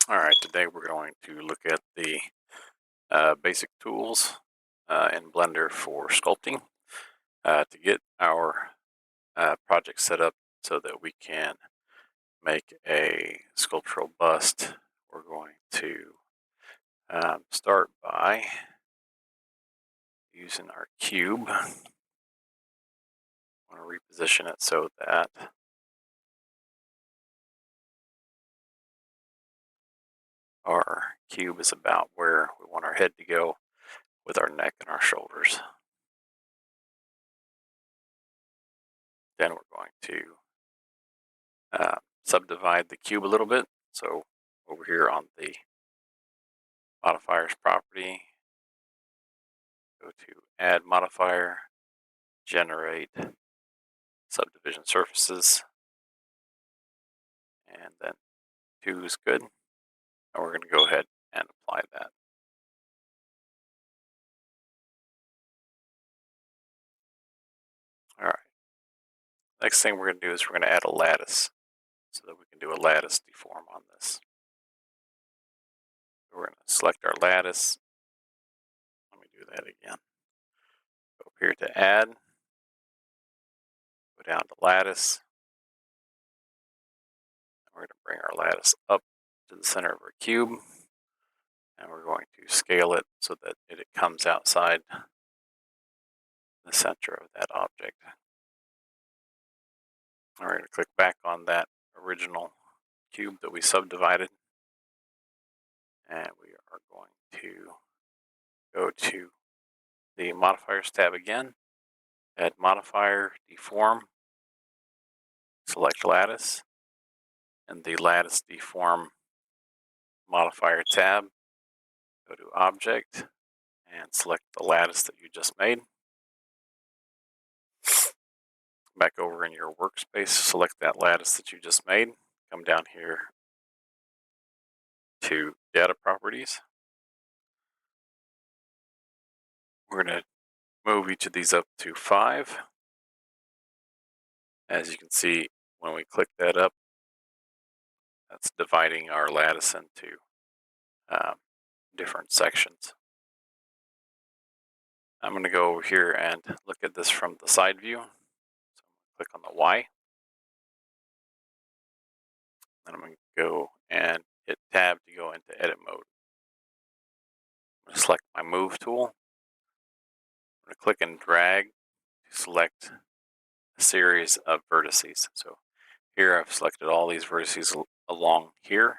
All right, today we're going to look at the basic tools in Blender for sculpting to get our project set up so that we can make a sculptural bust. We're going to start by using our cube. I want to reposition it so that our cube is about where we want our head to go with our neck and our shoulders. Then we're going to subdivide the cube a little bit. So over here on the modifiers property, go to add modifier, generate subdivision surfaces, and then 2 is good. And we're going to go ahead and apply that. All right. Next thing we're going to do is we're going to add a lattice so that we can do a lattice deform on this. So we're going to select our lattice. Let me do that again. Go up here to add, go down to lattice. We're going to bring our lattice up to the center of our cube, and we're going to scale it so that it comes outside the center of that object. We're going to click back on that original cube that we subdivided, and we are going to go to the modifiers tab again, add modifier, deform, select lattice, and the lattice deform modifier tab, go to object, and select the lattice that you just made. Back over in your workspace, select that lattice that you just made, come down here to data properties. We're going to move each of these up to 5. As you can see, when we click that up, that's dividing our lattice into different sections. I'm going to go over here and look at this from the side view. So click on the Y. Then I'm going to go and hit Tab to go into edit mode. I'm going to select my move tool. I'm going to click and drag to select a series of vertices. So here I've selected all these vertices along here,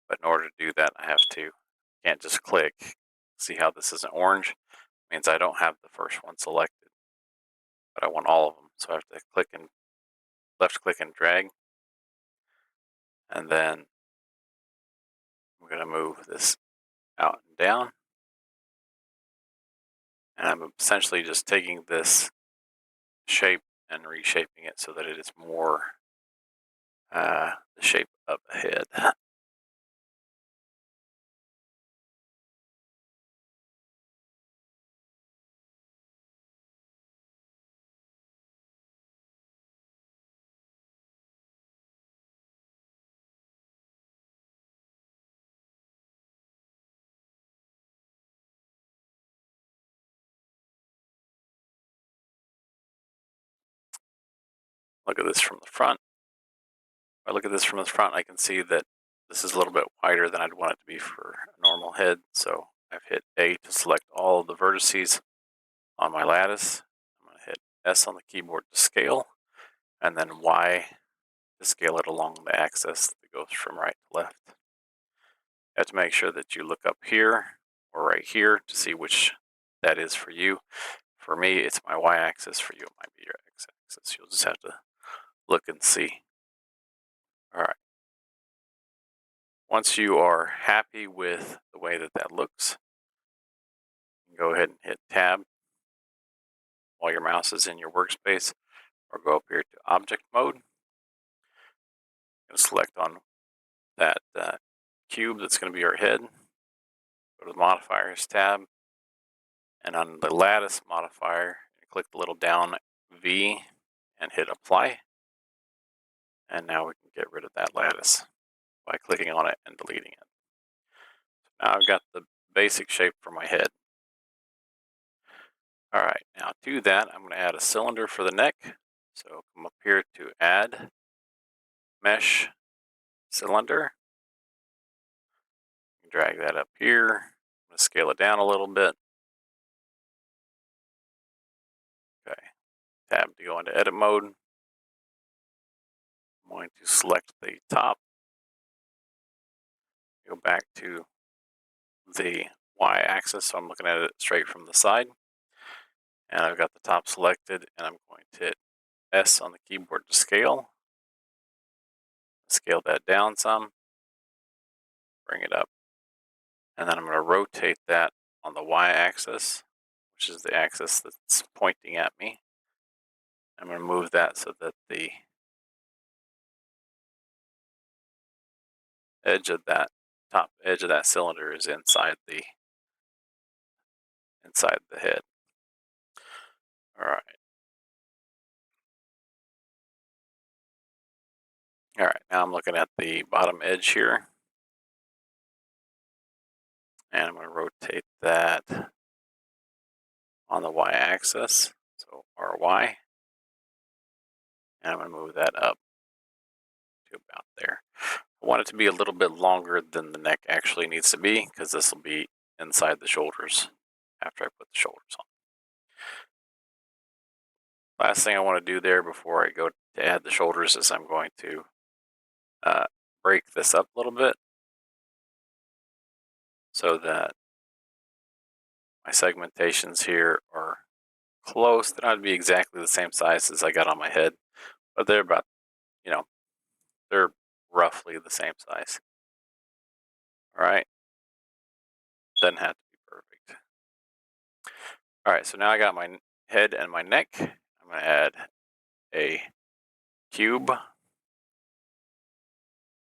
but in order to do that, I can't just click. See how this isn't orange? It means I don't have the first one selected, but I want all of them. So I have to click and left click and drag, and then I'm going to move this out and down. And I'm essentially just taking this shape and reshaping it so that it is more the shape of a head. Look at this from the front. If I look at this from the front, I can see that this is a little bit wider than I'd want it to be for a normal head. So I've hit A to select all of the vertices on my lattice. I'm going to hit S on the keyboard to scale, and then Y to scale it along the axis that goes from right to left. You have to make sure that you look up here or right here to see which that is for you. For me, it's my Y-axis. For you, it might be your X-axis. You'll just have to look and see. All right. Once you are happy with the way that looks, you can go ahead and hit Tab while your mouse is in your workspace, or go up here to Object Mode. I'm going to select on that cube that's going to be our head. Go to the Modifiers tab, and on the Lattice modifier, click the little down V and hit Apply. And now we can get rid of that lattice. by clicking on it and deleting it. Now I've got the basic shape for my head. All right, now to that, I'm going to add a cylinder for the neck. So come up here to add mesh cylinder. Drag that up here. I'm going to scale it down a little bit. Okay, tab to go into edit mode. I'm going to select the top. Go back to the y-axis, so I'm looking at it straight from the side. And I've got the top selected, and I'm going to hit S on the keyboard to scale. Scale that down some. Bring it up. And then I'm going to rotate that on the y-axis, which is the axis that's pointing at me. I'm going to move that so that the edge of that top edge of that cylinder is inside the head. All right. All right, now I'm looking at the bottom edge here. And I'm going to rotate that on the y-axis, so RY. And I'm going to move that up to about there. I want it to be a little bit longer than the neck actually needs to be, because this will be inside the shoulders after I put the shoulders on. Last thing I want to do there before I go to add the shoulders is I'm going to break this up a little bit so that my segmentations here are close. They're not to be exactly the same size as I got on my head, but they're about, they're roughly the same size. All right, doesn't have to be perfect. All right, so now I got my head and my neck. I'm going to add a cube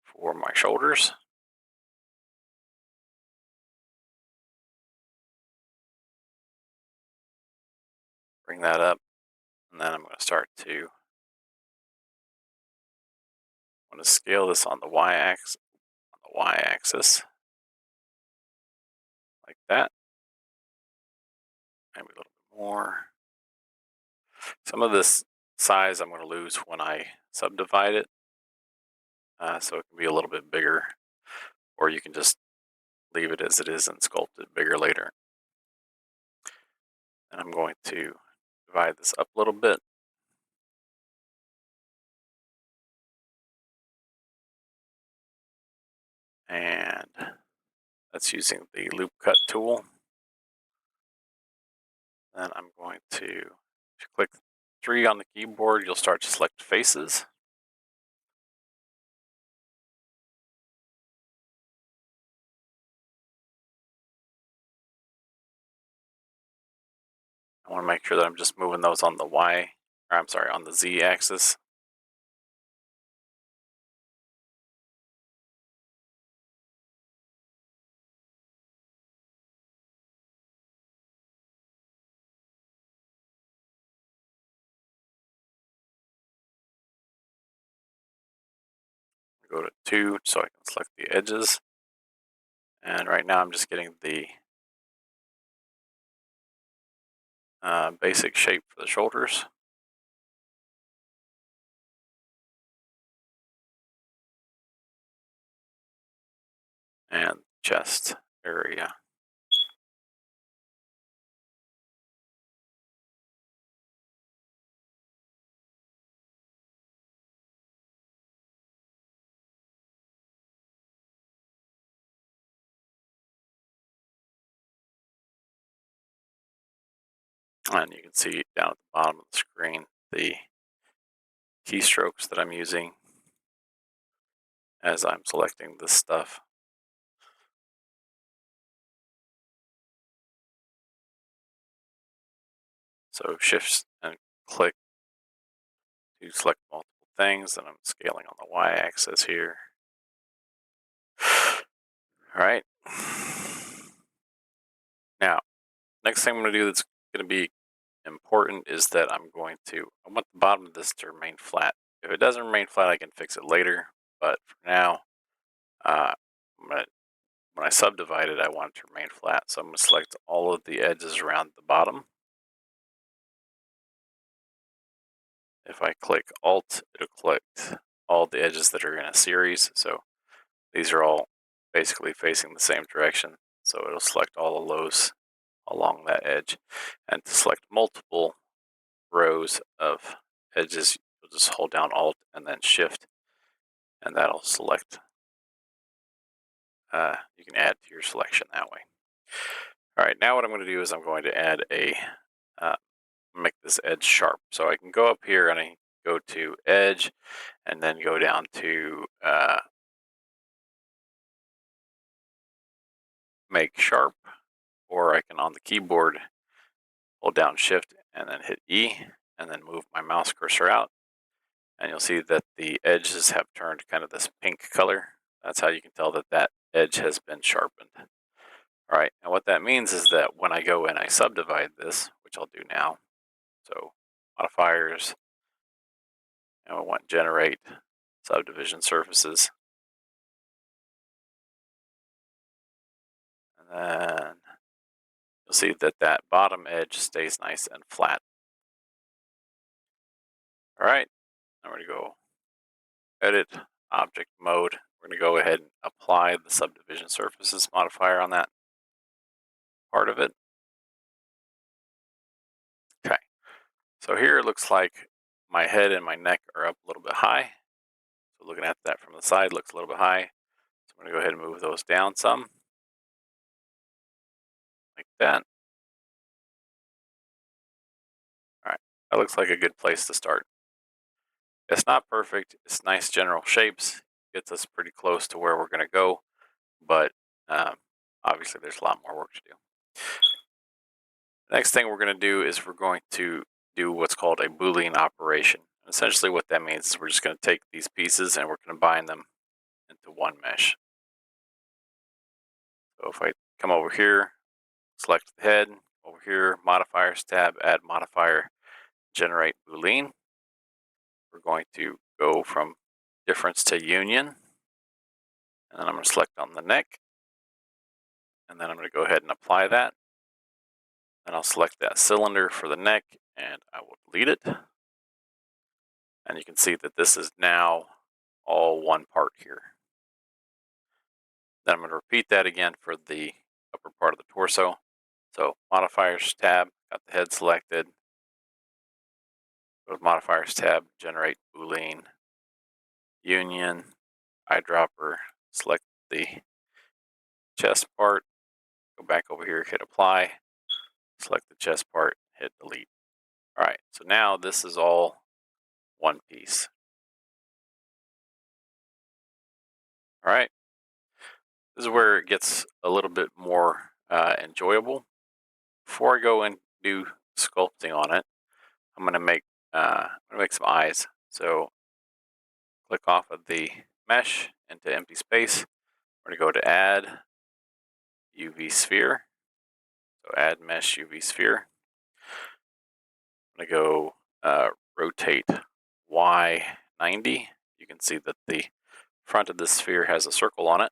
for my shoulders. Bring that up, and then I'm going to start to scale this on the y-axis, like that. Maybe a little bit more. Some of this size I'm going to lose when I subdivide it, so it can be a little bit bigger, or you can just leave it as it is and sculpt it bigger later. And I'm going to divide this up a little bit. And that's using the loop cut tool. Then I'm going to, if you click 3 on the keyboard, you'll start to select faces. I want to make sure that I'm just moving those on the on the Z axis. Go to 2 so I can select the edges. And right now I'm just getting the basic shape for the shoulders. And chest area. And you can see down at the bottom of the screen the keystrokes that I'm using as I'm selecting this stuff. So shift and click to select multiple things, and I'm scaling on the y-axis here. All right. Now, next thing I'm going to do that's going to be important is that I want the bottom of this to remain flat. If it doesn't remain flat, I can fix it later, but for now, Uh, when I subdivide it, I want it to remain flat. So I'm going to select all of the edges around the bottom. If I click Alt, it'll collect all the edges that are in a series. So these are all basically facing the same direction. So it'll select all of those along that edge. And to select multiple rows of edges, you'll just hold down Alt and then Shift, and that'll select. You can add to your selection that way. All right, now what I'm going to do is I'm going to add uh, make this edge sharp. So I can go up here and I go to Edge, and then go down to Make Sharp, or I can on the keyboard hold down Shift and then hit E, and then move my mouse cursor out, and you'll see that the edges have turned kind of this pink color. That's how you can tell that that edge has been sharpened. All right, and what that means is that when I go and I subdivide this, which I'll do now, so modifiers, and I want generate subdivision surfaces, and then you'll see that that bottom edge stays nice and flat. All right, now we're going to go Edit, Object Mode. We're going to go ahead and apply the subdivision surfaces modifier on that part of it. Okay, so here it looks like my head and my neck are up a little bit high. So looking at that from the side looks a little bit high. So I'm going to go ahead and move those down some, like that. All right, that looks like a good place to start. It's not perfect. It's nice general shapes. Gets us pretty close to where we're going to go, but obviously there's a lot more work to do. The next thing we're going to do is we're going to do what's called a Boolean operation. Essentially what that means is we're just going to take these pieces and we're going to combine them into one mesh. So if I come over here, select the head, over here, modifiers tab, add modifier, generate Boolean. We're going to go from difference to union, and then I'm going to select on the neck, and then I'm going to go ahead and apply that. Then I'll select that cylinder for the neck, and I will delete it. And you can see that this is now all one part here. Then I'm going to repeat that again for the upper part of the torso. So modifiers tab, got the head selected. Go to modifiers tab, generate Boolean, union, eyedropper, select the chest part, go back over here, hit apply, select the chest part, hit delete. All right, so now this is all one piece. All right, this is where it gets a little bit more enjoyable. Before I go and do sculpting on it, I'm going to make some eyes. So click off of the mesh into empty space. We're going to go to Add UV Sphere. So Add Mesh UV Sphere. I'm going to go rotate Y 90. You can see that the front of the sphere has a circle on it.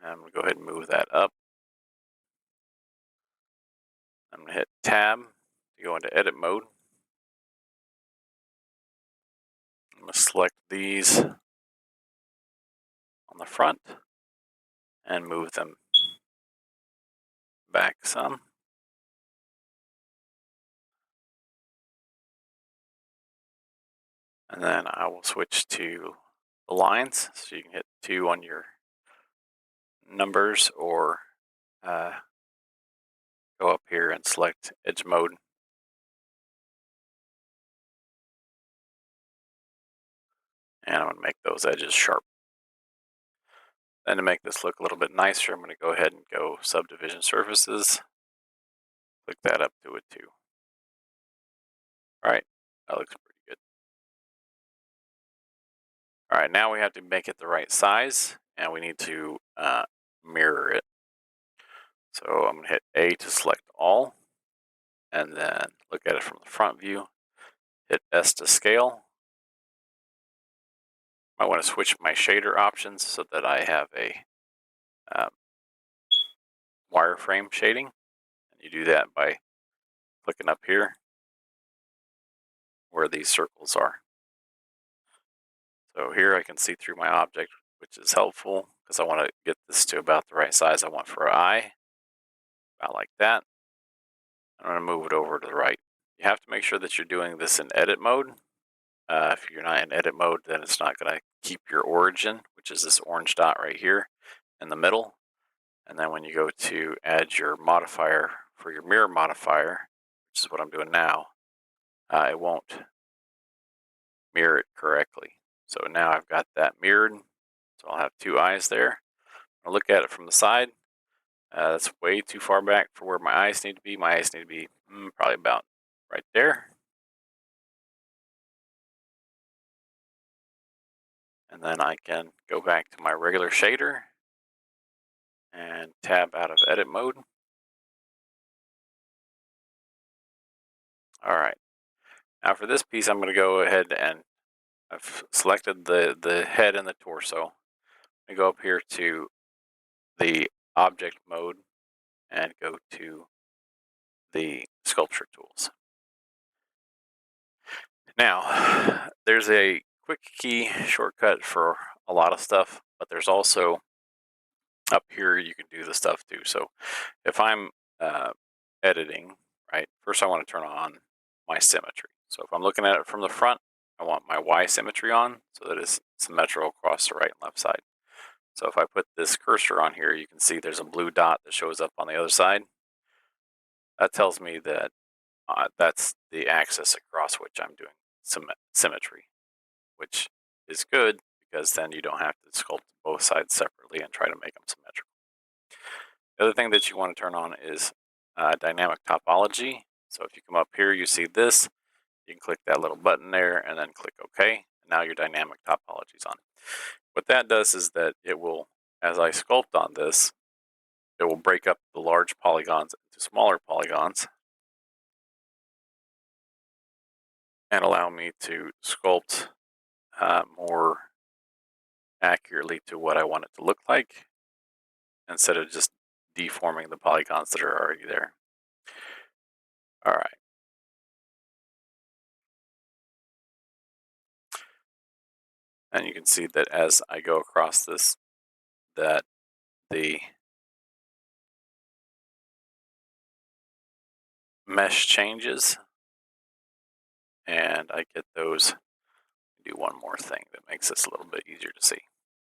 I'm going to go ahead and move that up. I'm going to hit Tab to go into edit mode. I'm going to select these on the front and move them back some. And then I will switch to the lines. So you can hit 2 on your numbers, or go up here and select edge mode. And I'm going to make those edges sharp. Then to make this look a little bit nicer, I'm going to go ahead and go subdivision surfaces. Click that up to it too. All right, that looks pretty good. All right, now we have to make it the right size, and we need to mirror it. So I'm going to hit A to select all, and then look at it from the front view. Hit S to scale, Might want to switch my shader options so that I have a um, wireframe shading. And you do that by clicking up here where these circles are. So here I can see through my object, which is helpful because I want to get this to about the right size I want for an eye, about like that. I'm going to move it over to the right. You have to make sure that you're doing this in edit mode. If you're not in edit mode, then it's not going to keep your origin, which is this orange dot right here in the middle. And then when you go to add your modifier for your mirror modifier, which is what I'm doing now, it won't mirror it correctly. So now I've got that mirrored. So I'll have two eyes there. I'll look at it from the side. That's way too far back for where my eyes need to be. My eyes need to be probably about right there. And then I can go back to my regular shader and tab out of edit mode. All right. Now for this piece, I'm going to go ahead and I've selected the head and the torso. I go up here to the object mode and go to the sculpture tools. Now, there's a quick key shortcut for a lot of stuff, but there's also up here you can do the stuff too. So if I'm editing, right, first I want to turn on my symmetry. So if I'm looking at it from the front, I want my Y symmetry on so that it's symmetrical across the right and left side. So if I put this cursor on here, you can see there's a blue dot that shows up on the other side. That tells me that that's the axis across which I'm doing symmetry, which is good because then you don't have to sculpt both sides separately and try to make them symmetrical. The other thing that you want to turn on is dynamic topology. So if you come up here, you see this, you can click that little button there and then click OK. And now your dynamic topology is on. What that does is that it will, as I sculpt on this, it will break up the large polygons into smaller polygons and allow me to sculpt more accurately to what I want it to look like instead of just deforming the polygons that are already there. All right. And you can see that as I go across this, that the mesh changes and I get those. Do one more thing that makes this a little bit easier to see.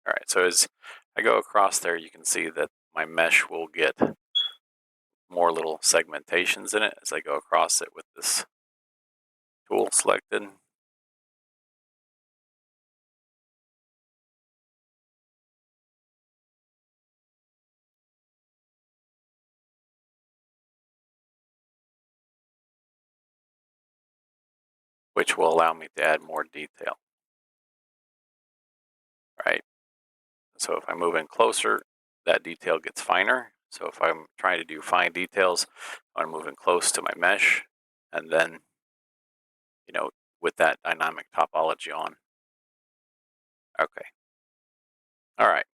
All right, so as I go across there, you can see that my mesh will get more little segmentations in it as I go across it with this tool selected. Which will allow me to add more detail. Right. So if I move in closer, that detail gets finer. So if I'm trying to do fine details, I'm moving close to my mesh, and then, with that dynamic topology on. Okay. All right.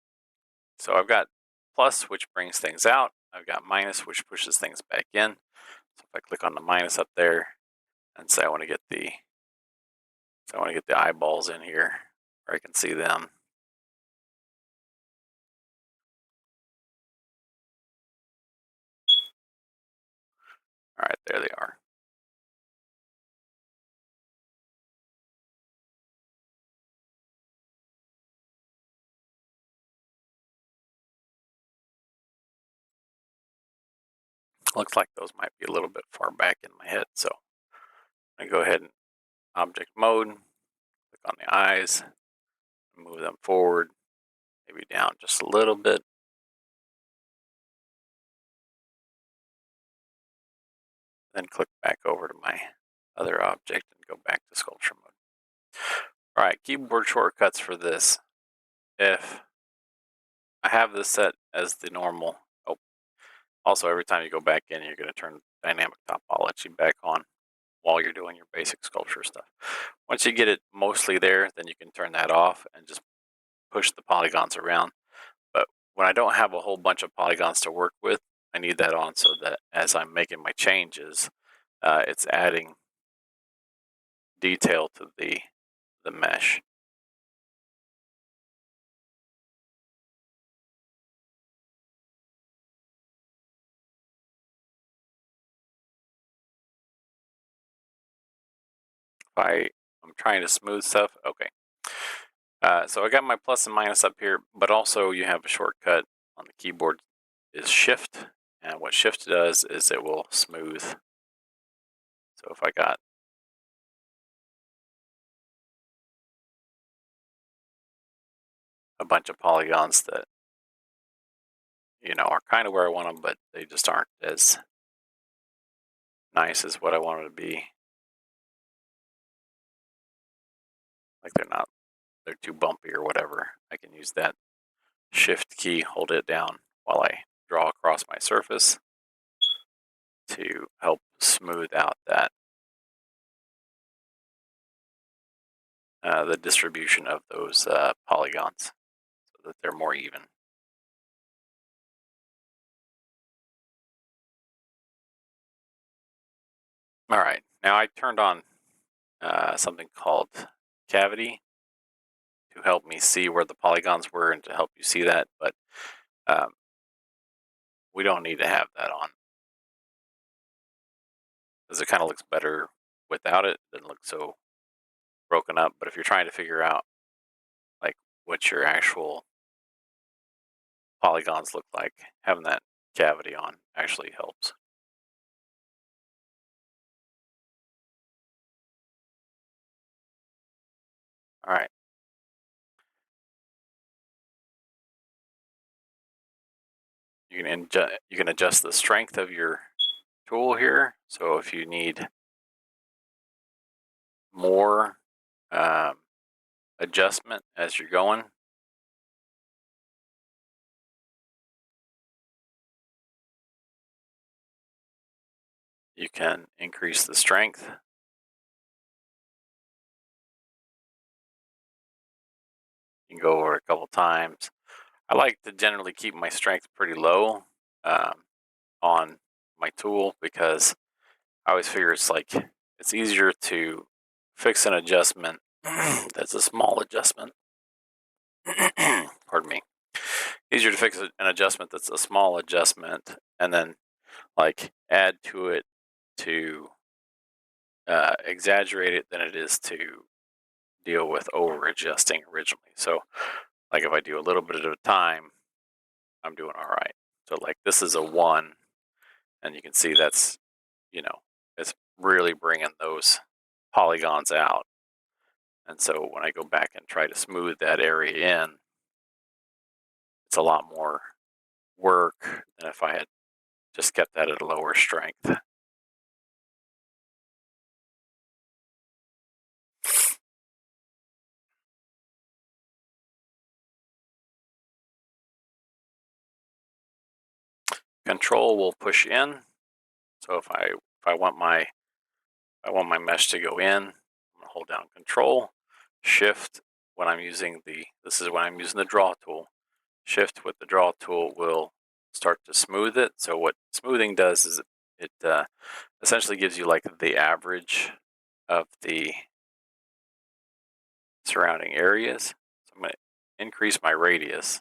So I've got plus, which brings things out. I've got minus, which pushes things back in. So if I click on the minus up there and say I want to get the eyeballs in here where I can see them. All right, there they are. Looks like those might be a little bit far back in my head, so I'm going to go ahead and object mode, click on the eyes, move them forward, maybe down just a little bit. Then click back over to my other object and go back to sculpture mode. All right, keyboard shortcuts for this. If I have this set as the normal, also every time you go back in, you're going to turn dynamic topology back on. while you're doing your basic sculpture stuff. Once you get it mostly there, then you can turn that off and just push the polygons around. But when I don't have a whole bunch of polygons to work with, I need that on so that as I'm making my changes, it's adding detail to the mesh. If I'm trying to smooth stuff, okay. So I got my plus and minus up here, but also you have a shortcut on the keyboard is Shift, and what Shift does is it will smooth. So if I got a bunch of polygons that are kind of where I want them, but they just aren't as nice as what I want them to be. Like they're too bumpy or whatever. I can use that Shift key, hold it down while I draw across my surface to help smooth out that the distribution of those polygons so that they're more even. All right, now I turned on something called Cavity to help me see where the polygons were and to help you see that, but um, we don't need to have that on because it kind of looks better without it. It doesn't look so broken up. But if you're trying to figure out like what your actual polygons look like, having that cavity on actually helps. All right, you can adjust the strength of your tool here. So if you need more um, adjustment as you're going, you can increase the strength. You can go over it a couple times. I like to generally keep my strength pretty low um, on my tool because I always figure it's easier to fix an adjustment that's a small adjustment. Pardon me. Easier to fix an adjustment that's a small adjustment and then like add to it to exaggerate it than it is to deal with over adjusting originally. So, like if I do a little bit at a time, I'm doing all right. So, like this is a 1, and you can see that's, you know, it's really bringing those polygons out. And so when I go back and try to smooth that area in, it's a lot more work than if I had just kept that at a lower strength. Control will push in. So if I want my mesh to go in, I'm gonna hold down Control, Shift when I'm using this is when I'm using the draw tool. Shift with the draw tool will start to smooth it. So what smoothing does is it essentially gives you like the average of the surrounding areas. So I'm going to increase my radius.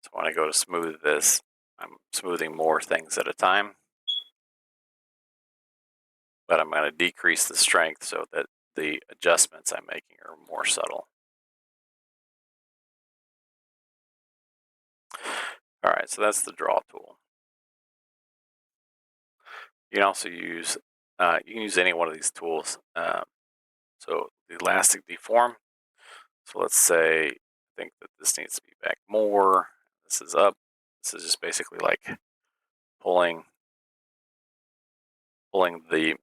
So when I go to smooth this, I'm smoothing more things at a time. But I'm going to decrease the strength so that the adjustments I'm making are more subtle. All right, so that's the draw tool. You can also use any one of these tools. So the elastic deform. So let's say I think that this needs to be back more. This is up. This is just basically like pulling the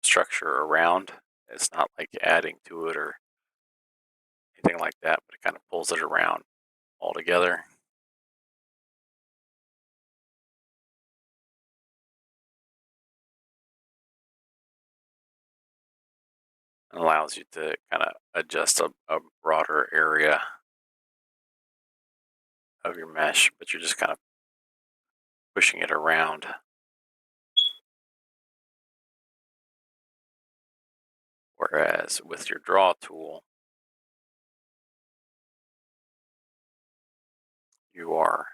structure around. It's not like adding to it or anything like that, but it kind of pulls it around all together. and allows you to kind of adjust a broader area of your mesh, but you're just kind of pushing it around. Whereas with your draw tool, you are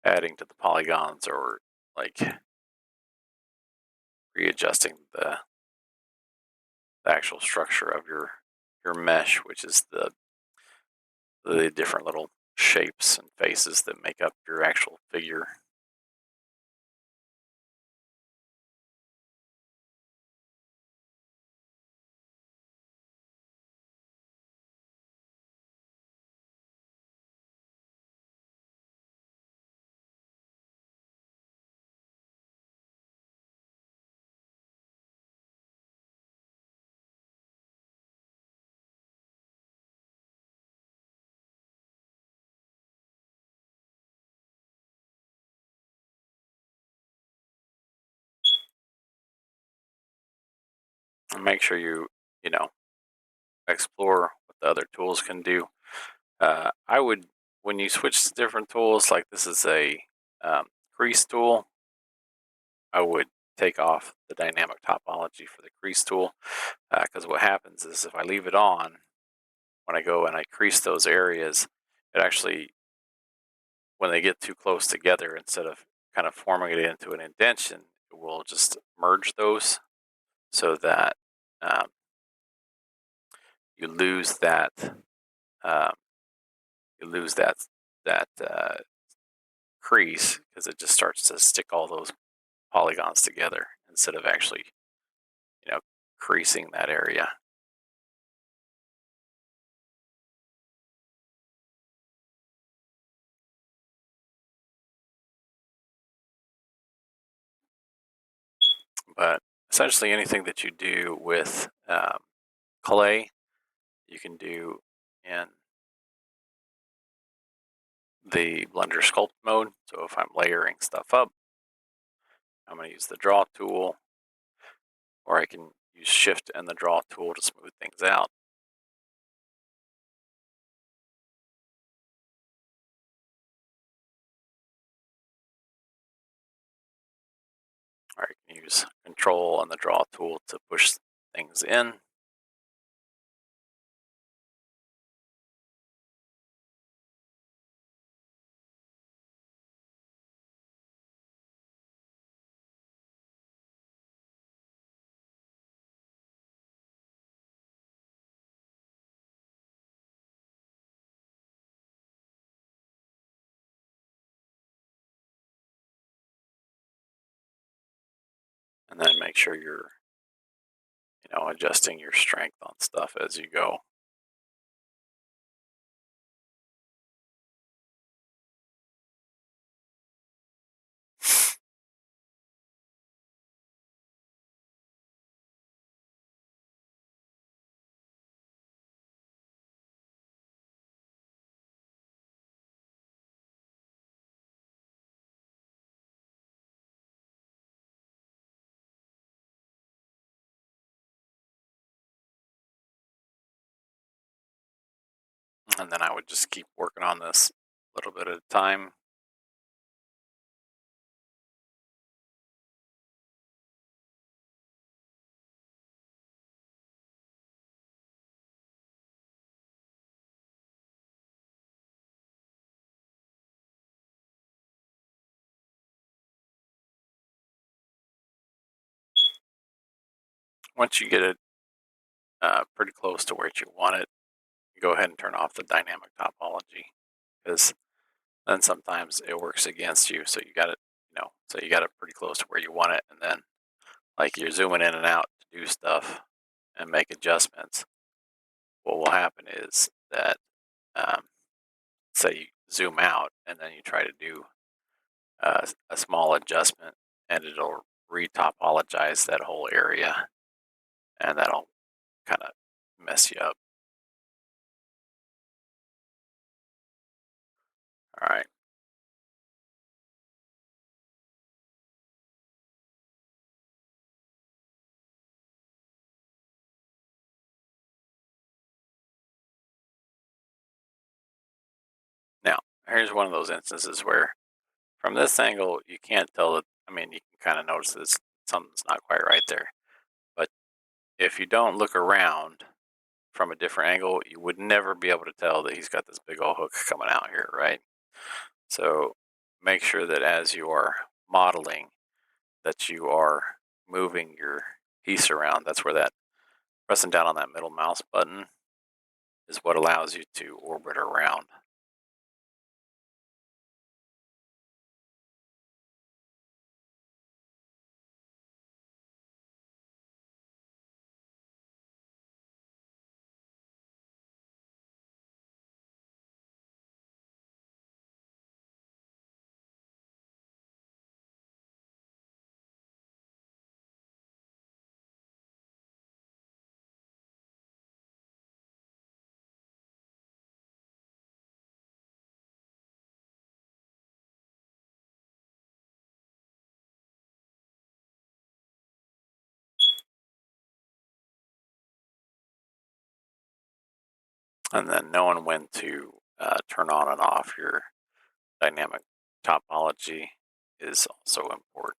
adding to the polygons or like readjusting the actual structure of your mesh, which is the different little shapes and faces that make up your actual figure. And make sure you know explore what the other tools can do. I would, when you switch to different tools, like this is a crease tool, I would take off the dynamic topology for the crease tool, because what happens is if I leave it on, when I go and I crease those areas, it actually, when they get too close together, instead of kind of forming it into an indentation, it will just merge those so that um, you lose that um, you lose that crease because it just starts to stick all those polygons together instead of actually, you know, creasing that area. But essentially, anything that you do with clay, you can do in the Blender Sculpt mode. So if I'm layering stuff up, I'm going to use the Draw tool, or I can use Shift and the Draw tool to smooth things out. Or I can use Control and the Draw tool to push things in. And then make sure you're, adjusting your strength on stuff as you go. And then I would just keep working on this a little bit at a time. Once you get it pretty close to where you want it, go ahead and turn off the dynamic topology, because then sometimes it works against you. So you got it, so you got it pretty close to where you want it, and then like you're zooming in and out to do stuff and make adjustments. What will happen is that, um, say you zoom out and then you try to do a small adjustment, and it'll retopologize that whole area, and that'll kind of mess you up. All right. here's one of those instances where from this angle you can't tell that. I mean, you can kind of notice that something's not quite right there. But if you don't look around from a different angle, you would never be able to tell that he's got this big old hook coming out here, right? So make sure that as you are modeling, that you are moving your piece around. That's where that pressing down on that middle mouse button is what allows you to orbit around. And then knowing when to turn on and off your dynamic topology is also important.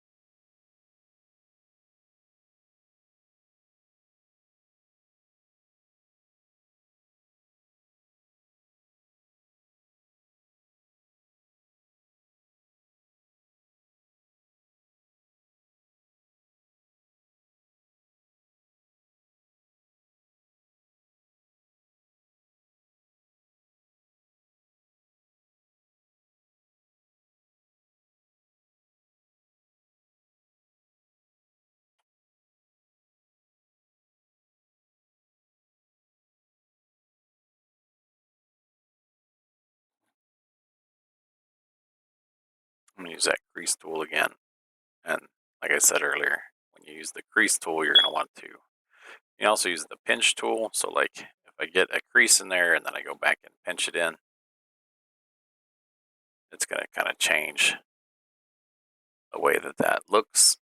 I'm going to use that crease tool again. And like I said earlier, when you use the crease tool, you're going to want to. You also use the pinch tool. So, like if I get a crease in there and then I go back and pinch it in, it's going to kind of change the way that that looks.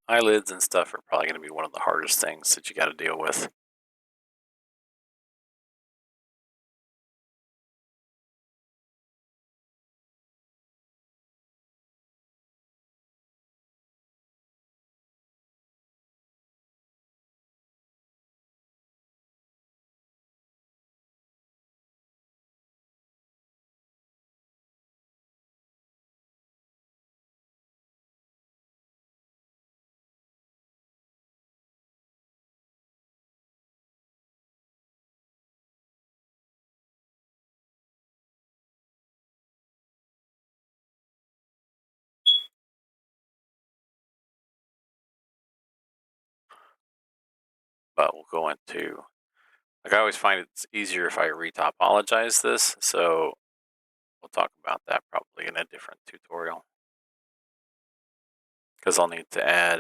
Eyelids and stuff are probably going to be one of the hardest things that you got to deal with. But we'll go into, like, I always find it's easier if I retopologize this. So we'll talk about that probably in a different tutorial because I'll need to add,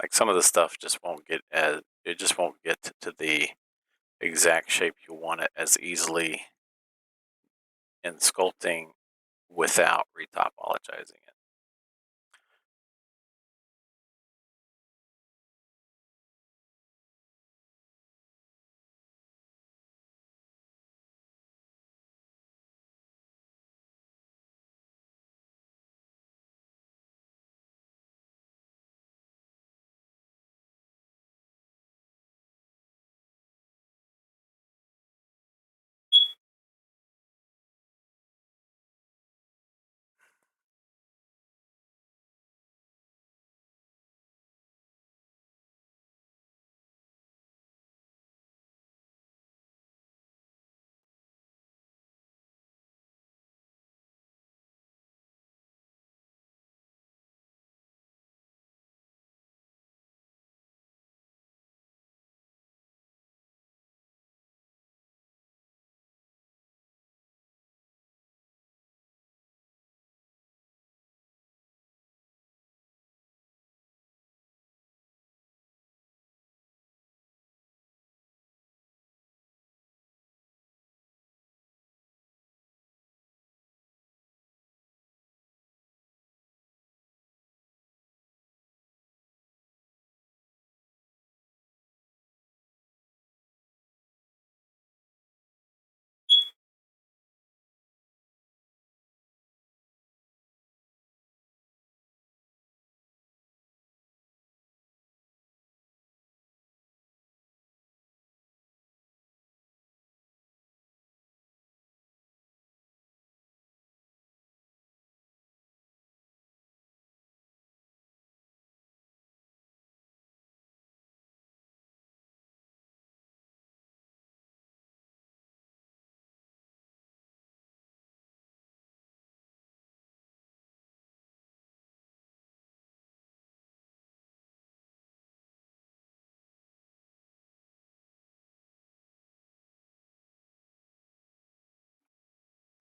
like, some of the stuff just won't get as, it just won't get to the exact shape you want it as easily in sculpting without retopologizing it.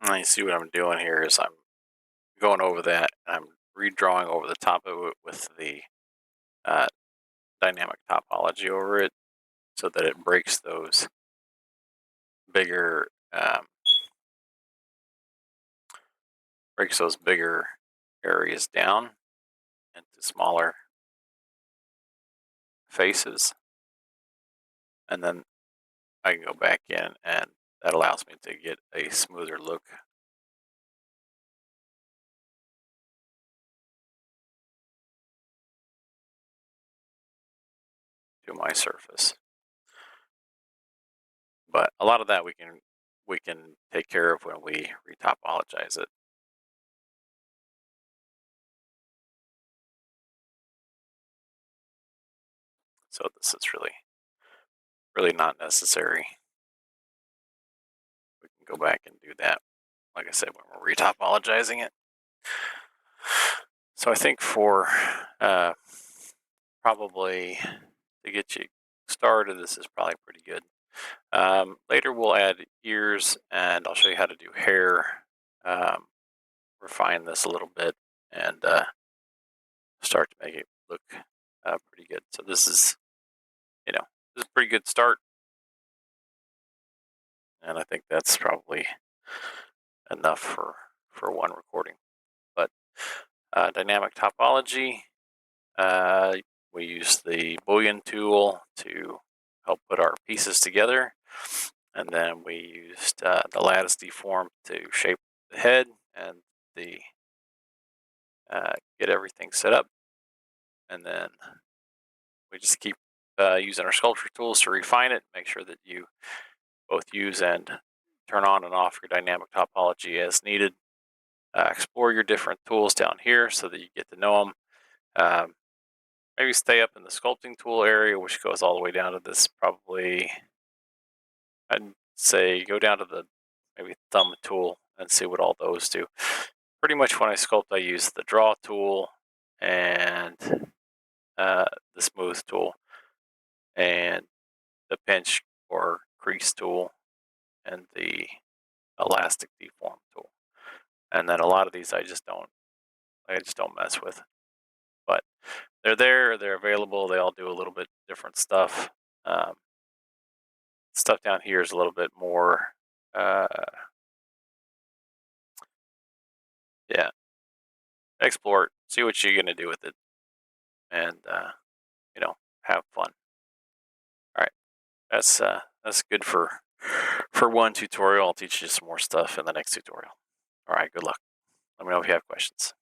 And you see what I'm doing here is I'm going over that. I'm redrawing over the top of it with the uh, dynamic topology over it so that it breaks those bigger areas down into smaller faces, and then I can go back in, and that allows me to get a smoother look. To my surface. But a lot of that we can take care of when we retopologize it. So this is really not necessary. We can go back and do that, like I said, when we're retopologizing it. So I think for uh, probably to get you started, this is probably pretty good. Later we'll add ears, and I'll show you how to do hair. Refine this a little bit and start to make it look pretty good. So this is a pretty good start, and I think that's probably enough for one recording. But dynamic topology, uh, we use the Boolean tool to help put our pieces together, and then we used the lattice deform to shape the head and the get everything set up, and then we just keep using our sculpture tools to refine it. Make sure that you both use and turn on and off your dynamic topology as needed. Explore your different tools down here so that you get to know them. Maybe stay up in the sculpting tool area, which goes all the way down to this. Probably, I'd say go down to the maybe thumb tool and see what all those do. Pretty much when I sculpt, I use the draw tool and the smooth tool and the pinch or crease tool and the elastic deform tool. And then a lot of these I just don't mess with. But they're there, they're available. They all do a little bit different stuff. Um, Stuff down here is a little bit more, uh, yeah. Explore it, see what you're gonna do with it, and you know, have fun. All right, that's good for one tutorial. I'll teach you some more stuff in the next tutorial. All right, good luck. Let me know if you have questions.